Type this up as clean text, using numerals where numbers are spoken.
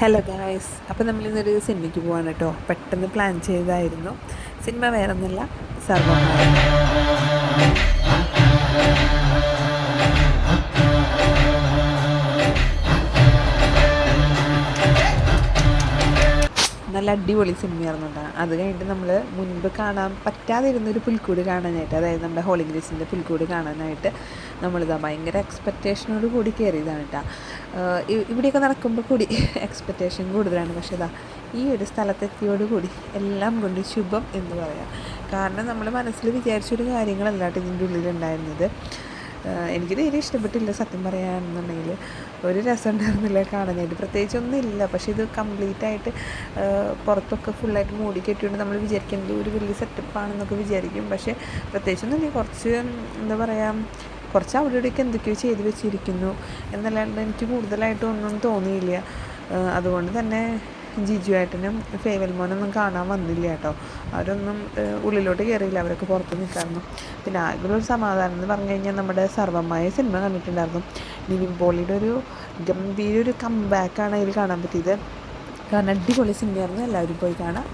Hello guys, അപ്പോൾ നമ്മളിന്നൊരു സിനിമയ്ക്ക് പോവാണ് കേട്ടോ. പെട്ടെന്ന് പ്ലാൻ ചെയ്തതായിരുന്നു. സിനിമ വേറൊന്നുമല്ല, സർവ്വമായ. നല്ല അടിപൊളി സിനിമയായിരുന്നു കേട്ടോ. അത് കഴിഞ്ഞിട്ട് നമ്മൾ മുൻപ് കാണാൻ പറ്റാതിരുന്നൊരു പുൽക്കൂട് കാണാനായിട്ട്, അതായത് നമ്മുടെ ഹോളി ഗ്രേസിൻ്റെ പുൽക്കൂട് കാണാനായിട്ട് നമ്മളിതാ ഭയങ്കര എക്സ്പെക്റ്റേഷനോട് കൂടി കയറിയതാണ് കേട്ടോ. ഇവിടെയൊക്കെ നടക്കുമ്പോൾ കൂടി എക്സ്പെക്റ്റേഷൻ കൂടുതലാണ്. പക്ഷേ ഇതാ ഈ ഒരു സ്ഥലത്തെത്തിയോടുകൂടി എല്ലാം കൊണ്ട് ശുഭം എന്ന് പറയാം. കാരണം നമ്മൾ മനസ്സിൽ വിചാരിച്ചൊരു കാര്യങ്ങളല്ല കേട്ടോ ഇതിൻ്റെ ഉള്ളിലുണ്ടായിരുന്നത്. എനിക്ക് തീരെ ഇഷ്ടപ്പെട്ടില്ല സത്യം പറയാമെന്നുണ്ടെങ്കിൽ. ഒരു രസം ഉണ്ടായിരുന്നില്ല കാണാനായിട്ട്, പ്രത്യേകിച്ചൊന്നുമില്ല. പക്ഷേ ഇത് കംപ്ലീറ്റായിട്ട് പുറത്തൊക്കെ ഫുള്ളായിട്ട് മൂടി കെട്ടിയോണ്ട് നമ്മൾ വിചാരിക്കുന്നത് ഒരു വലിയ സെറ്റപ്പാണെന്നൊക്കെ വിചാരിക്കും. പക്ഷേ പ്രത്യേകിച്ചൊന്നുമില്ല. കുറച്ച് എന്താ പറയുക, കുറച്ച് അവിടെ ഇവിടെയൊക്കെ എന്തൊക്കെയോ ചെയ്ത് വെച്ചിരിക്കുന്നു എന്നല്ലാണ്ട് എനിക്ക് കൂടുതലായിട്ടൊന്നും തോന്നിയില്ല. അതുകൊണ്ട് തന്നെ ജിജു ഏട്ടനും ഫേവൽ മോനൊന്നും കാണാൻ വന്നില്ല കേട്ടോ. അവരൊന്നും ഉള്ളിലോട്ട് കയറിയില്ല, അവരൊക്കെ പുറത്ത് നിൽക്കായിരുന്നു. പിന്നെ ആകെയുള്ളൊരു സമാധാനം എന്ന് പറഞ്ഞു കഴിഞ്ഞാൽ നമ്മുടെ സർവ്വമായ സിനിമ കണ്ടിട്ടുണ്ടായിരുന്നു. നിവിൻ പോളിയുടെ ഒരു ഗംഭീര ഒരു കംബാക്കാണ് അതിൽ കാണാൻ പറ്റിയത്. കാരണം അടിപൊളി സിനിമയായിരുന്നു. എല്ലാവരും പോയി കാണാം.